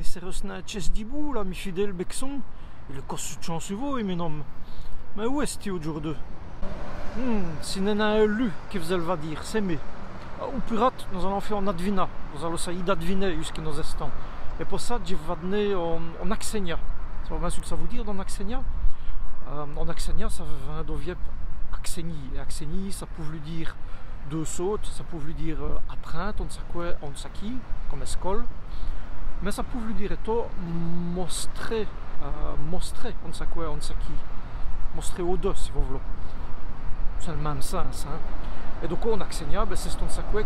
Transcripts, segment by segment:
serosna Chesdibou, là, mi fidèle Bexon, il est casse de chance vous, mes noms. Mais où est-ce que aujourd'hui? Si n'en a lu, qui vous va dire, c'est mais. Au Purat, nous allons faire en advina, nous allons essayer d'adviner jusqu'à nos instants. Et pour ça, je vais donner en Axenia. Ça va bien ce que ça veut dire dans Axenia. En Axenia, ça vient d'Oviep Axenie. Et Axenie, ça peut lui dire deux sautes, ça peut lui dire apprendre, on saki, comme escole. Mais ça peut lui dire eto mostrer, on saki. Mostrer aux deux, si vous voulez. C'est le même sens. Hein. Et donc en Axenia, c'est ce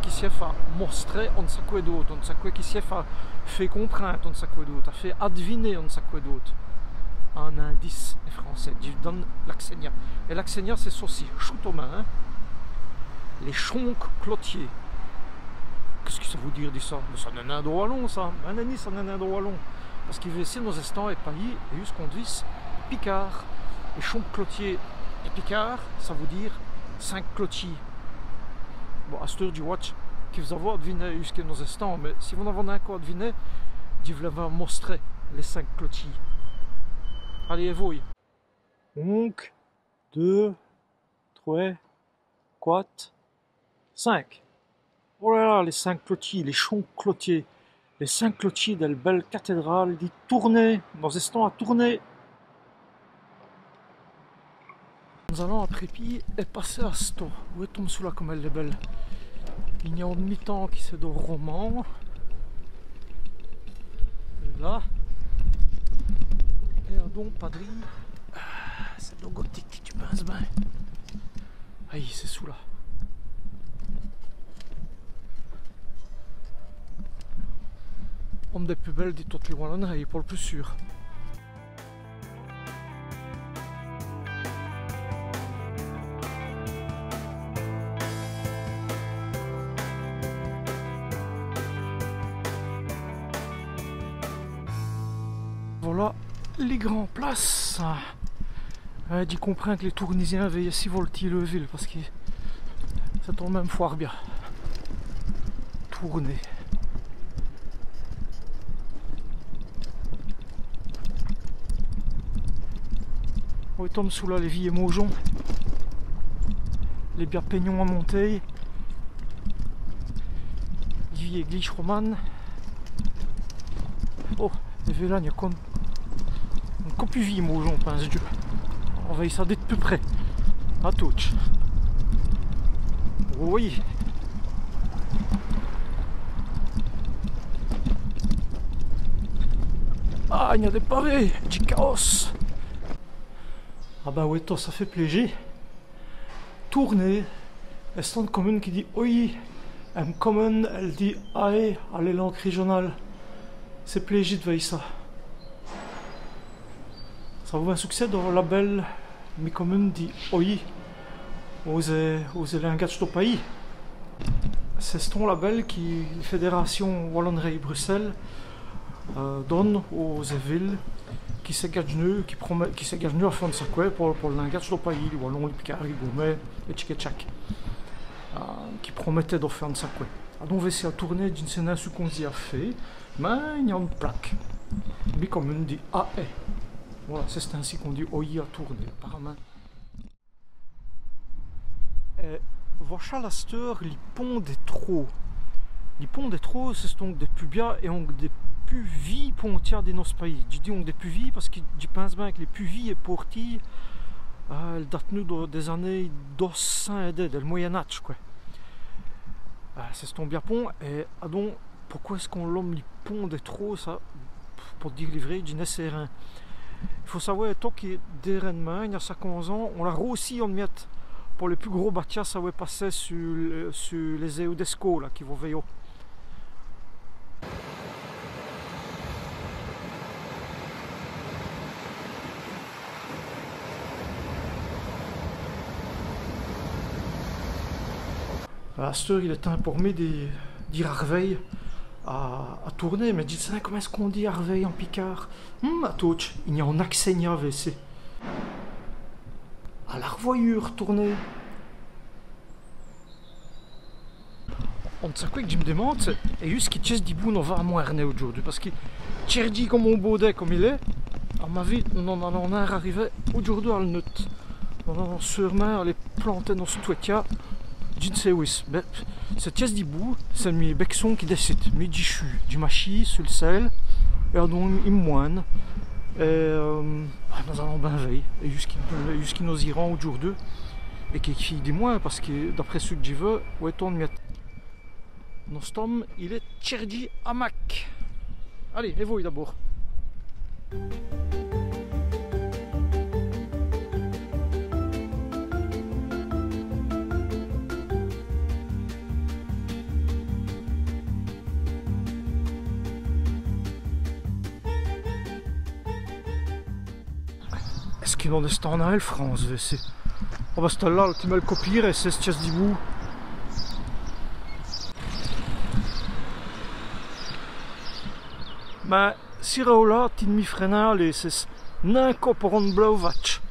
qui s'est fait montrer on sait d'autre, on sait qui s'est fait comprendre on sait d'autre, a fait adviner on sait d'autre. Un indice en français, je donne l'Axenia. Et l'Axenia c'est ceci, chute aux mains, les chonques clotiers. Qu'est-ce que ça veut dire ça? Ça en a un droit long ça, un ami ça en a un droit long. Parce qu'il veut essayer nos instants et pays et juste conduisent Picard. Les chonques clotiers et Picard, ça veut dire 5 clotiers. Bon, à ce tour du watch, qui vous avez deviné jusqu'à nos instants, mais si vous n'avez pas encore deviné, je vous l'avais montré, les 5 clotiers. Allez, vous. 1, 2, 3, 4, 5. Oh là là, les 5 clotiers, les chants clotiers. Les 5 clotiers de la belle cathédrale, dit tourner, nos instants à tourner. Nous allons après pied et passer à Sto. Où est tombe sous là comme elle est belle. Il y a un demi-temps qui c'est de roman. Et là. Et un don padri. C'est de gothique, tu penses bien. Aïe, c'est sous là. On des plus belles des toutes les wallonneries pour le plus sûr. Voilà les grandes places. D'y comprendre que les Tournisiens veillent si voltiers le ville parce que ça tombe même foire bien. Tourner. On tombe sous là les villes et Maujon. Les biens peignons à monter. Les villes églises romanes. Oh, les villes il y a comme plus vie Maujon, pense Dieu. On va y ça d'être plus près. À touch. Oui. Ah, il y a des pavés, du chaos. Ah bah ouais, toi, ça fait plaisir. Tourner. Est-ce une commune qui dit oui. Une commune, elle dit aïe à les langues régionales. C'est plaisir de voir ça. Ça vaut un succès dans la belle mi commune dit oui aux langages du pays. C'est ce label qui la Fédération Wallonnerie Bruxelles donne aux villes qui s'engagent à faire ça pour le langage du pays, le wallon, le picard, le gourmet, le tchik-tchak, qui promettaient de faire ça. Donc on va essayer de tourner d'une scène ce qu'on y a fait, mais il y a une plaque. Mi commune dit ah eh. Voilà, c'est ainsi qu'on dit OI à tourner, apparemment. Voilà la steur, les ponts des trous. Les ponts des trous, c'est donc des pubia et donc des puvis pontières de nos pays. Je dis donc des puvis parce que je pense bien que les puvis et portilles, elles datent nous des années 200 et des, le Moyen-Âge, quoi. C'est ton bien pont, et donc, pourquoi est-ce qu'on l'homme les ponts des trous, ça, pour dire les vrais, je ne sais rien. Il faut savoir que des Rennes, il y a 50 ans, on l'a aussi en miette pour les plus gros bâtiments, ça va passer sur les EUDESCO là qui vont veiller. À cette heure, il est informé dire Arveil à tourner, mais dites ça, comment est-ce qu'on dit Arveil en Picard? À touch, il y a un Axenia VC. À la revoyure tourner. On sait quoi que je me demande, c'est juste qui tient dibou on va à Moerne aujourd'hui parce que Tcherdi comme on baudet comme il est, à ma vie on en a arrivé aujourd'hui à le nut. On a sûrement les planter dans ce toit. Je ne sais où c'est. C'est tient dibou, c'est mes bexons qui décident, mes dichu, du machi sur le sel, et donc ils moinent. Et nous allons bien veiller, et jusqu'à nous irons aujourd'hui. Et qui dit moins parce que d'après ce que j'y veux, où est-on miette. Notre homme, il est Tcherdi Hamac. Allez, et vous d'abord. Est-ce qu'il en est en elle, France? Oh bah c'est là, tu mets le copier et c'est ce chasse dibou. Mais si là, tu mi frenal et c'est n'un coporon blau vatch.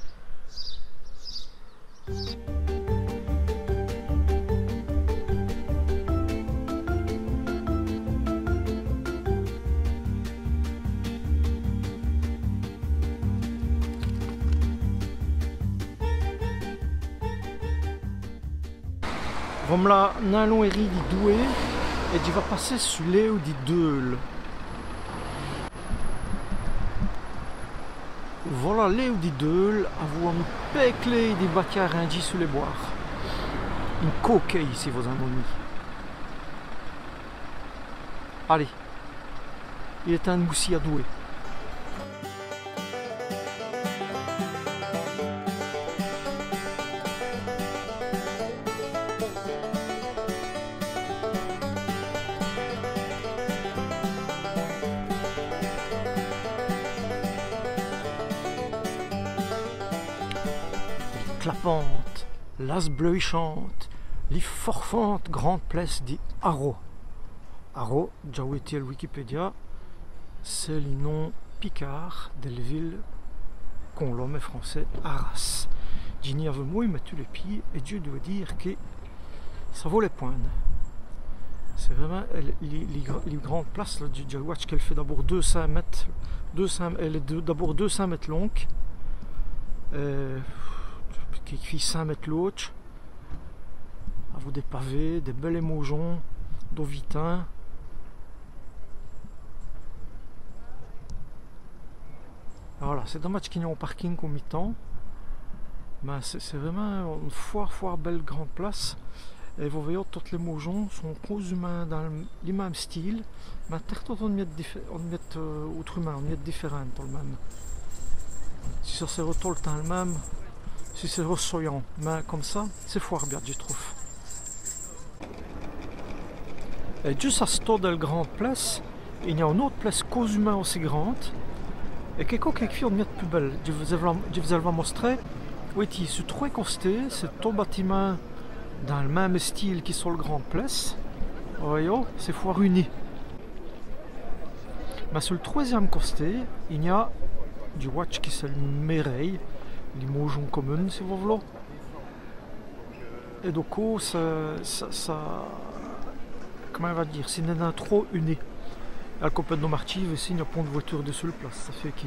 Voilà, n'allons eri di doué et tu vas passer sur les ou di deux. Voilà les ou di deux, avoir une péclée des bâtards indis sous les boires. Une coquille ici vos amis. Allez, il est un moussi à doué. Clapante, las bleuchante, les forfantes grandes places dit Haro. Haro, déjà où était le Wikipédia, c'est le nom picard de la ville qu'on l'homme français Arras. J'y avais mouillé mais tous les pieds et Dieu doit dire que ça vaut les points. C'est vraiment les grandes places là, du watch qu'elle fait d'abord 200 mètres, elle est d'abord 200 mètres longue. Qui fait 5 mètres l'autre, avec des pavés, des belles émotions, d'ovitin. Voilà, c'est dommage qu'il y ait un parking au mi-temps, mais c'est vraiment une foire belle grande place. Et vous voyez, toutes les moujons sont humains dans le même style, mais on met autre humain, on met différentes dans le même. Si ça se retourne dans le même, si c'est ressoyant, mais comme ça, c'est fort bien, je trouve. Et juste à ce tour de la grande place, il y a une autre place cause humaine aussi grande. Et quelque chose on met plus belle. Je vous ai montrer. Oui, il se trouve costé, c'est tout bâtiment dans le même style qui sur le grande place. Vous voyez, c'est fort uni. Mais sur le troisième costé, il y a du watch qui c'est le Mireille. Les moujons communs si vous voulez. Et donc ça comment on va dire, s'il y en a trop unis. La compagnie de Martive ici, il n'y a pas de voiture de seule place. Ça fait que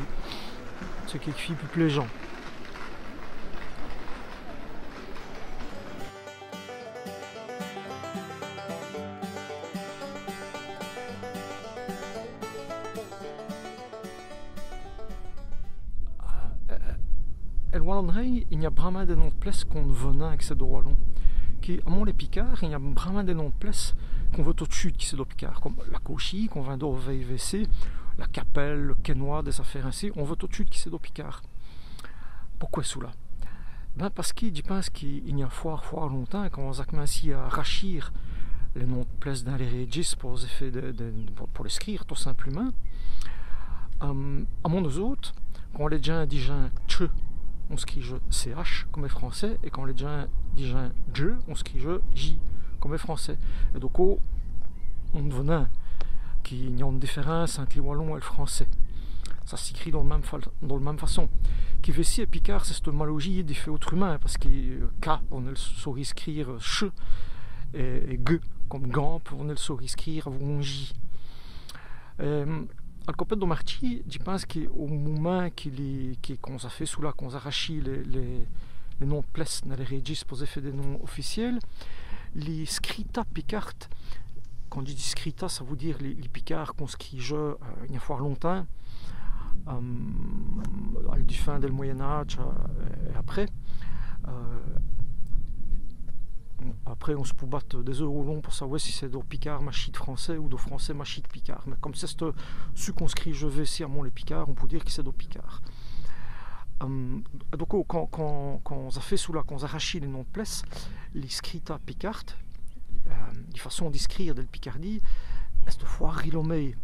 c'est quelque chose plus plaisant. Il y a vraiment des noms de places qu'on venait avec ces wallons. Qui, à Mont-les-Picards, il y a vraiment des noms de places qu'on veut au-dessus qui c'est de Picard, comme la Cauchy, qu'on vient d'Orveil-VC, la Capelle, le Quénois, des affaires ainsi, on veut au-dessus qui c'est de Picard. Pourquoi cela? Ben parce qu'il pense qu'il y a fort longtemps, quand on a commencé à rachir les noms de places dans les registres pour les effets pour les scrire tout simplement. À mon autres, quand les gens disent tche, on scrive CH comme les français, et quand les gens disent je, on scrive J comme les français. Et donc, on venait qu'il y a une différence entre les wallons et le français. Ça s'écrit dans la même façon. Qui fait si et Picard, c'est cette malogie des faits autrement, parce que K, on le saurait écrire ch, et G comme Gamp, on est le sort écrire avec un J. Al copet do Marti, je pense qu'au moment qu'on a fait sous là, qu'on a arraché les noms de places dans les registres pour faire des noms officiels, les scrita picard, quand je dis scrita, ça veut dire les picards qu'on scrige il y a fort longtemps, du fin du Moyen-Âge et après. Après, on se peut battre des heures au long pour savoir si c'est de Picard machite français ou de français machite Picard. Mais comme c'est ce qu'on scrive je vais ici à Mont les Picards, on peut dire que c'est de Picard. Donc, quand on a fait sous là, quand on a arraché les noms de place, les scrita Picard, les façons d'écrire de la Picardie, est de fois rilomé.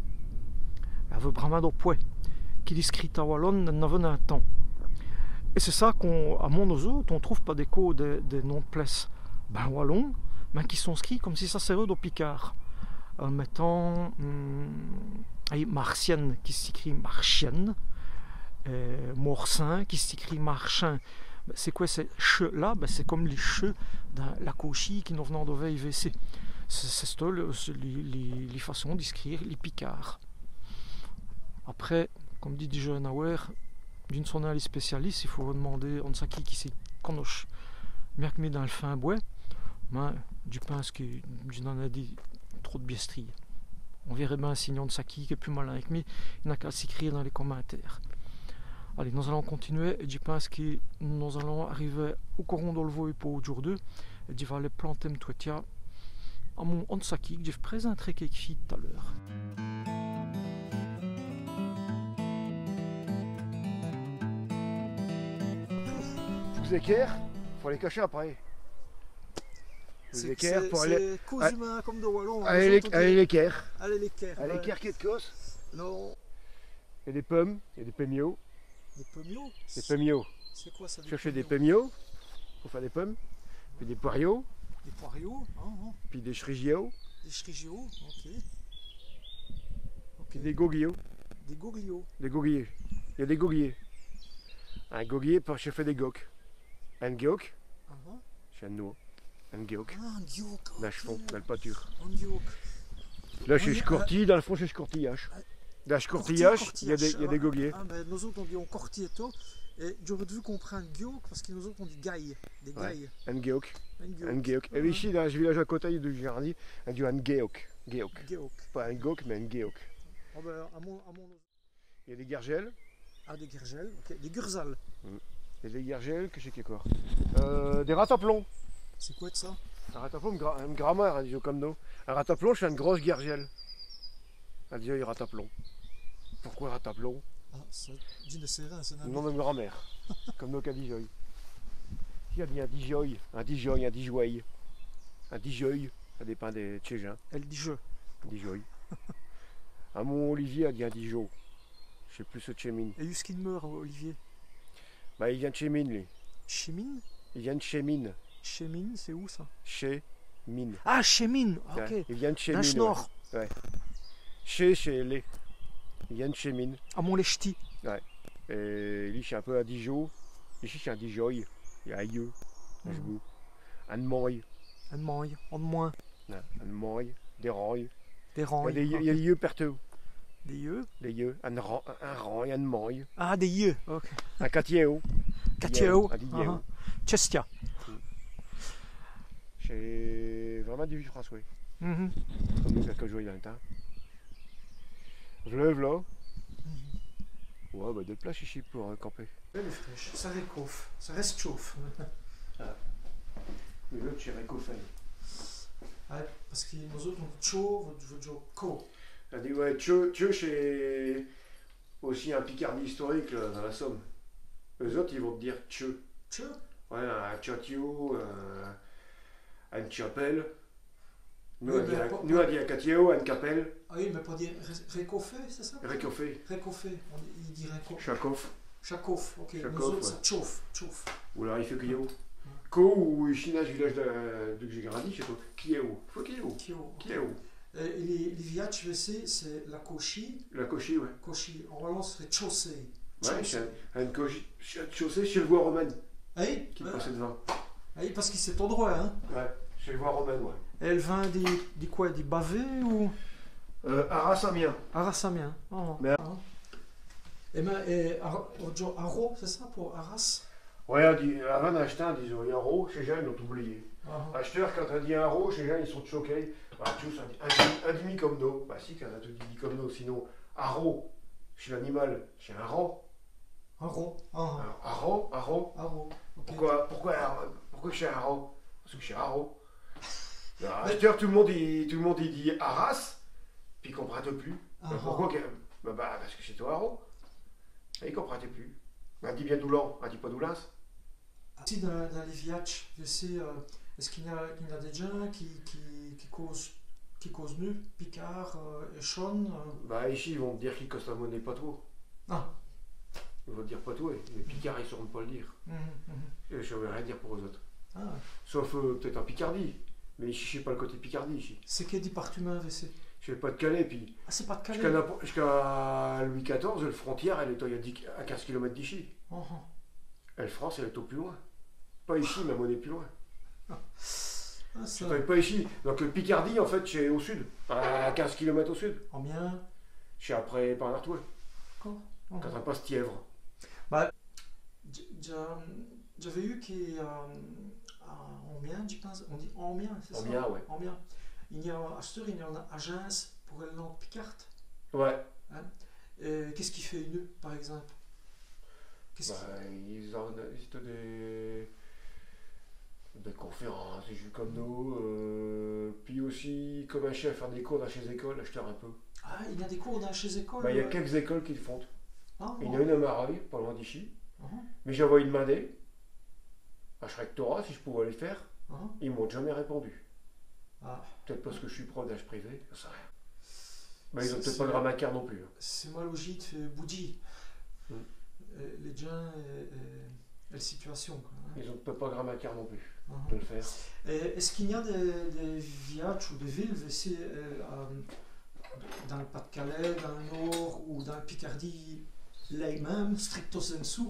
Elle veut vraiment de poids. Qui dit scrita wallonne n'avait un temps. Et c'est ça qu'à Mont-Nozo, on trouve pas d'écho des noms de place. Ben wallon, mais qui sont écrits comme si ça serait au Picard. En mettant martienne qui s'écrit marchienne, morcin qui s'écrit marchin. C'est quoi ces che là? Ben, c'est comme les che dans la cochille qui nous venant de VIVC. C'est les façons d'écrire les Picards. Après, comme dit Dijonauer, d'une sonne les spécialistes, il faut demander on sait qui s'y connaît. Bien que mis dans le fin bois. Mais je pense que je n'en ai dit trop de biestries. On verrait bien un signant de Saki qui est plus malin avec moi, il n'a qu'à s'écrire dans les commentaires. Allez, nous allons continuer et je pense que nous allons arriver au coron de le pour aujourd'hui et je vais aller planter mes toitia à mon Onsaki que je présenterai quelques filles tout à l'heure. Tous les équerres, il faut les cacher après. C'est Cosima comme de Wallon. Allez l'équerre. Allez l'équerre. Allez l'équerre qui est de cosse. Non. Il y a des pommes, il y a des pommiaux. Des pommiaux. Des pommiaux. C'est quoi ça? Chercher des pommiaux pour faire des pommes. Puis des poiriaux. Des poiriaux. Puis des chrigios. Des chrigios, ok. Puis des goguillots. Des goguillots. Des goguillers. Il y a des goguillers. Un goguiller pour chercher des goques. Un goque. C'est un noix. Un guéoc. Ah, un guéoc. Dans le fond, dans le pâture. Un guéoc. Là, chez Scorti, dans le fond, chez Scortillage. Dans le Scortillage, il y a des goguiers. Ah, ben, nous autres, on dit on cortieto. Et j'aurais dû comprendre guéoc parce que nous autres, on dit gaille. Des gailles. Un guéoc. Un guéoc. Et ici, dans le village à côté du jardin, on dit un guéoc. Guéoc. Pas un goc, mais un guéoc. Ah, ben, à mon... Il y a des gergelles. Ah, des gergelles, ok. Des gurzales. Il y a des gergelles, que je sais qu'il y a quoi. Des rataplons. C'est quoi de ça? Un rataplon, une grammaire, disons comme nous. Un rataplon, c'est une grosse gergelle. Elle dit, il rataplon. Pourquoi rataplon? Ah, ça dit de Sérin, c'est le nom de grand-mère. Comme nous qu'à Dijoy. Il y a dit un Dijoy, un Dijoy, un Dijouey. Un Dijoy, ça dépend des Tchégens. Elle dit je. Dijoy. À mon Olivier, elle dit un Dijon. Je sais plus ce Tchémine. Et jusqu'il meurt, Olivier? Bah, il vient de Chémine, lui. Chémine? Il vient de Chémine. Chémine, c'est où ça? Chémine. Ah, Chémine, ok. Ouais, il vient de Chémine. Dans le nord. Ouais. Chez les. Il vient de Chémine. À Mont-les-Ch'tis. Ouais. Et lui, c'est un peu à Dijon. Ici, c'est un Dijoy. Il y a un yeux. Un moy. Un moy, en moins. Un moy. Des roy. Des roy. Il y a des yeux partout. Des yeux? Des yeux. Un roy, un moy. Ah, des yeux, ok. Un catiéo. Catiéo. Un diéo. Chestia. C'est vraiment du François. Comme nous, quelques jours il y a un temps. Vleuve là. Ouais, bah de place ici pour camper. Elle est fraîche, ça réchauffe, ça reste chauffe. Mais l'autre, c'est réchauffé. Ah, parce que nous autres, on dit chaud, votre dire co. Elle dit, ouais, Tcheu, c'est aussi un Picardie historique là, dans la Somme. Eux autres, ils vont te dire Tcheu. Tcheu? Ouais, un Tchatio, un Chapelle. Nous, oui, on dit un Catio, un Capelle. Ah oui, mais pas dire réchauffé, c'est ça? Réchauffé. Réchauffé, il dit réchauffé. Chacoff. Chacoff, ok. Chacoff, nous autres, ouais. ça chauffe. Ou alors il fait Kio. Ko ou China, village de j'ai grandi, je sais pas. Kio. Faut Kio. Kio. Et les villages, je sais, c'est la cochille. La cochille, ouais. Cochille. En wallon, ce serait chaussée. Ouais, c'est une cochille. Chaussée chez le voie romaine. Oui. Qui passait devant. Oui, parce que c'est ton droit, hein. Ouais. Chez le voie romaine, ouais. Elle vient des quoi? Des bavets ou Arras-Amiens. Arras-Amiens? Oh. Mais- Ah. Arro, c'est ça pour Arras? Ouais, avant d'acheter, ils ont dit un euro, chez gens, ils l'ont oublié. Ah. Acheteurs, quand on dit un euro, chez gens, ils sont choqués. Bah, tu vois, un demi comme d'eau. Bah, si, quand on a tout dit comme d'eau, sinon, arro, chez l'animal, chez un ro. Arro. Ah. Arro, arro. Arro. Ok. Pourquoi chez un ro? Parce que chez arro. Acheteur, tout le monde il dit Arras, puis il ne comprend plus. Ah. Pourquoi parce que c'est toi arro. Et il ne comprend plus. On dit bien Doulan, on dit pas Doulins. Ici dans les villages, je sais, est-ce qu'il y a des gens qui causent mieux, Picard et Sean Bah ici ils vont me dire qu'ils causent la monnaie pas trop. Ah. Ils vont dire pas tout, les Picards ils ne sauront pas le dire. Et je ne vais rien dire pour eux autres. Ah. Sauf peut-être en Picardie. Mais ici je sais pas le côté Picardie ici. C'est quel département c'est? Je sais pas de Calais, puis Ah, c'est pas de Calais. jusqu'à Louis XIV, le frontière elle est à 15 km d'ici. Et le France elle est au plus loin. Pas ici, mais on est plus loin. Ah, ça. Enfin, pas ici. Donc le Picardie en fait c'est au sud, à 15 km au sud. Amiens. Je suis après par Artoué. D'accord. Quand on passe Tièvre. J'avais eu qui en Amiens, je pense, on dit Amiens, c'est ça? Amiens, ouais. Amiens. Il y a à Astur, il y a une agence pour la langue picarde. Ouais. Qu'est-ce qui fait une, par exemple? Ils organisent des conférences, des jeux comme nous, puis aussi comme un chef faire des cours dans les écoles, acheter un peu. Ah, il y a des cours dans chez écoles? Il y a quelques écoles qui le font. Ah, Il y en a une à Mareuil, pas loin d'ici. Ah. Mais j'ai envoyé demander à Schrectora si je pouvais les faire. Ah. Ils m'ont jamais répondu. Ah. Peut-être parce que je suis prof d'âge privé, ça sert à rien. Ils ont peut-être C'est- pas de Ramacar non plus. C'est moi logique, fait Boudji. Les gens et la situation. Quoi, hein. Ils ont peut-être pas de Ramacar non plus Ah. de le faire. Est-ce qu'il y a des villages ou des villes ici, dans le Pas-de-Calais, dans le Nord ou dans le Picardie, là même, stricto sensu,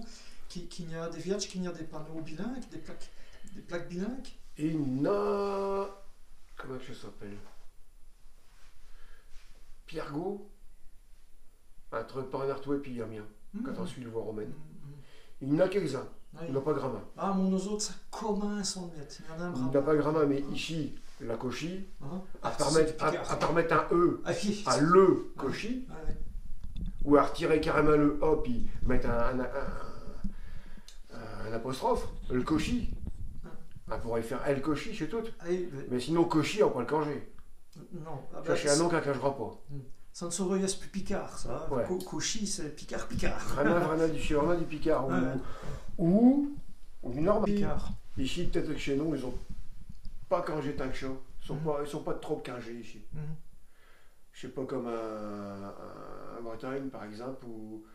qu'il y a des villages, qu'il y a des panneaux bilingues, des plaques bilingues? Et il y a... Comment ça s'appelle? Pierrego, entre Paris-Artois et puis Amiens, quand on suit le voie romaine. Il y en a quelques-uns, il n'y en a pas Gramma. Ah, mon autres, ça commence en mettre. Il y en a un Il n'y en a pas Gramma, mais ici, la Cauchy, à permettre un E à le Cauchy, ou à retirer carrément le O, puis mettre un apostrophe, le Cauchy. On pourrait faire El Cauchy chez toutes. Mais sinon, Cauchy, on peut le canger. Non. Ça, c'est un nom qu'on ne cangera pas. Ça ne saurait être plus Picard, ça. Ouais. Cauchy, c'est Picard. Vraiment du Picard. Ou du Normand. Picard. Ici, peut-être que chez nous, ils n'ont pas cangé tant que ça. Ils sont pas trop cangés ici. Je sais pas comme à Bretagne, par exemple, où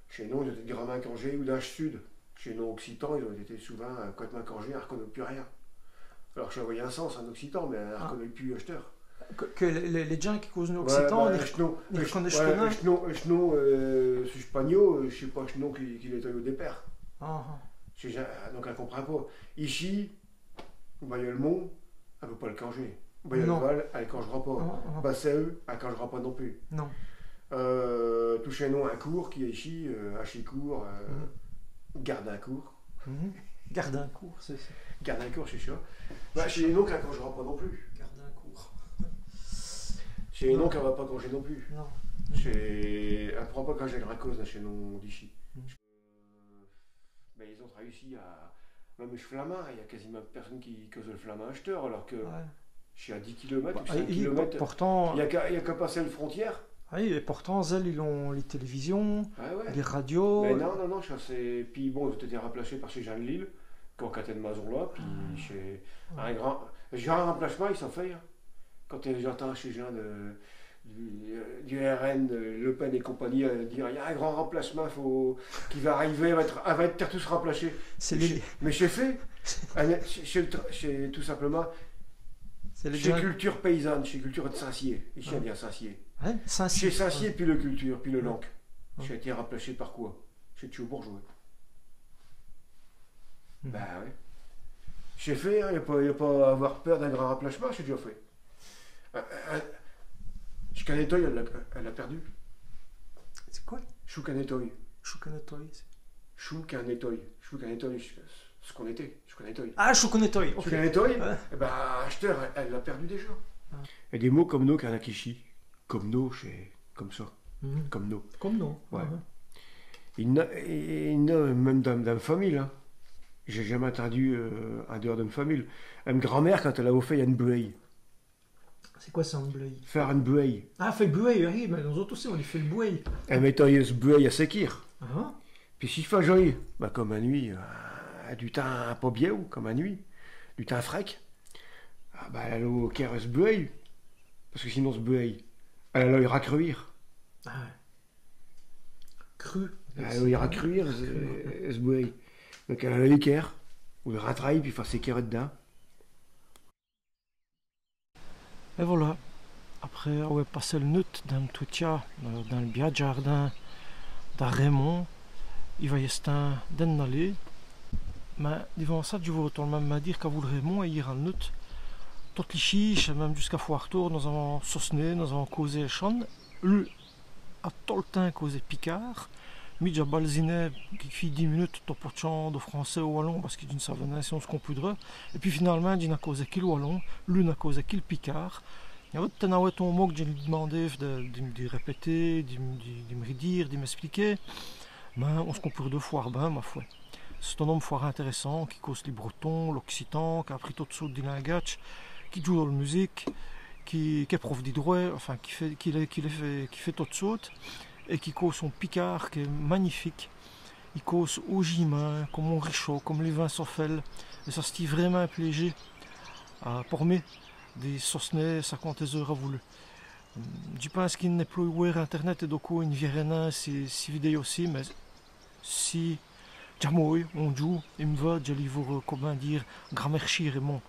chez nous, ils ont été gravement cangés, ou d'âge sud. Chez nous, Occitans, ils ont été souvent complètement cangés, ils ne reconnaissent plus rien. Alors que je voyais un sens en Occitan, mais ils ne reconnaissent plus acheteur. Que les gens qui causent nous Occitan, ils reconnaissent rien. C'est espagnol, je sais pas qu'il est au départ. Donc elle ne comprend pas. Ici, Bayeul-Mont, elle ne peut pas le canger. Bayeul-Val, elle ne cangera pas. Basseu, elle ne cangera pas non plus. Non. Tout chez nous, un cours qui est ici, Hachicourt, Gardincourt. Gardincourt, c'est ça. Gardincourt, c'est ça. Chez nous, elle ne cangera pas non plus. Gardincourt. Chez nous, elle ne va pas canger non plus. Non. Elle ne prend pas canger la cause chez nous d'ici. Mais ils ont réussi à. Même je flamand, il y a quasiment personne qui cause le flamand acheteur, alors que je suis à 10 km ou 5 km. Pourtant, il n'y a qu'à passer la frontière. Oui, et pourtant, ils ont les télévisions, les radios. Mais non, puis bon, ils ont été remplacés par ces gens de Lille, qui ont quatre de Mazon là, puis chez un grand remplacement, ils s'en fait. Hein. Quand j'entends chez gens du RN, Le Pen et compagnie dire il y a un grand remplacement qui va arriver, elle va être tous remplacés. Mais chez fait, chez tout simplement, chez Culture Paysanne, chez Culture de Saint-Cyr, ici on dit à Saint-Cyr. Chez Saint-Cyr, puis le Culture, puis le Lanc. J'ai été remplacé par quoi? Chez Thio Bourgeois. Ben oui. J'ai fait, il n'y a pas à avoir peur d'un grand remplacement, j'ai déjà fait. Choukanetoy, elle l'a perdu. C'est quoi? Choukanetoy. Choukanetoy. Choukanetoy. Choukanetoy, ce qu'on était. Choukanetoy. Ah, Choukanetoy. Ok. Choukanetoy, Ouais. eh ben, Achter, elle l'a perdu déjà. Il y a des mots comme no, Kanakishi. Comme no, c'est comme ça. Mhm. Comme no. Comme non. Ouais. Il y en a même dans la famille. Hein. J'ai jamais entendu en dehors d'une famille. Une grand-mère, quand elle a fait une bueille. C'est quoi ça, un bueil? Faire une bueille. Ah, fait le bueil, oui, mais nous autres aussi, on lui fait le bueil. Elle met ce bueille à séquir. Ah, Puis s'il fait joyeux, bah, comme à nuit, du temps pas bien ou comme à nuit, du temps frec, ah, bah, elle a l'eau qui ce bueille. Parce que sinon, ce bueille, elle a l'œil racruire. ah ouais. Cru. Elle a l'œil racruire, ce bueille. Donc elle a l'équerre, ou le ratraille, puis il fait séquir dedans. Et voilà. Après, on va passer le nut d'un toutia dans le bien jardin de Raymond. Il va y avoir d'un aller. Mais devant ça, je vous retourne même à dire qu'à vous le Raymond, il ira le nut. Toutes les chiches, même jusqu'à Foiretour, nous avons sosné, nous avons causé champ. Lui, a tout le temps causé Picard. Mais j'ai balziné qui fait 10 minutes de chant de français au wallon parce qu'il ne savait pas si on se compudrait. Et puis finalement, il n'a causé qu'il wallon, lui n'a causé qu'il Picard. Il y avait un mot que j'ai demandé de répéter, de me redire, de m'expliquer. Mais on se compure deux fois, ben, ma foi. C'est un homme fort intéressant qui cause les bretons, l'occitan, qui a appris tout de suite du langage, qui joue dans la musique, qui est prof d'hydroé, enfin qui fait tout de suite, et qui cause son Picard qui est magnifique. Il cause au Gimain, comme mon Richaud, comme les vins Soffel, et ça se dit vraiment plaisir pour moi. Des sosnets, 50 heures à voulu. Je pense qu'il n'est plus ouvert internet et donc il ne verra si vidéo aussi, mais si jamais on joue, il me va, je lui vous comment dire, grand merci Raymond.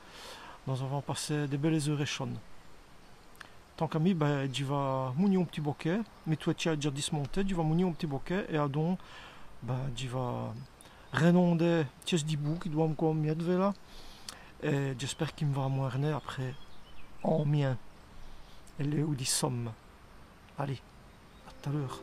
Nous avons passé des belles heures et chonnes. Tant qu'ami, ben, tu vas mounir un petit bouquet, mais toi tu as déjà dismonté, tu vas mounir un petit bouquet et à donc, ben, tu vas renonder tes dibou qui doit encore mieux de là. Et j'espère qu'il me va moirner après en mien. Elle est où dit somme. Allez, à tout à l'heure.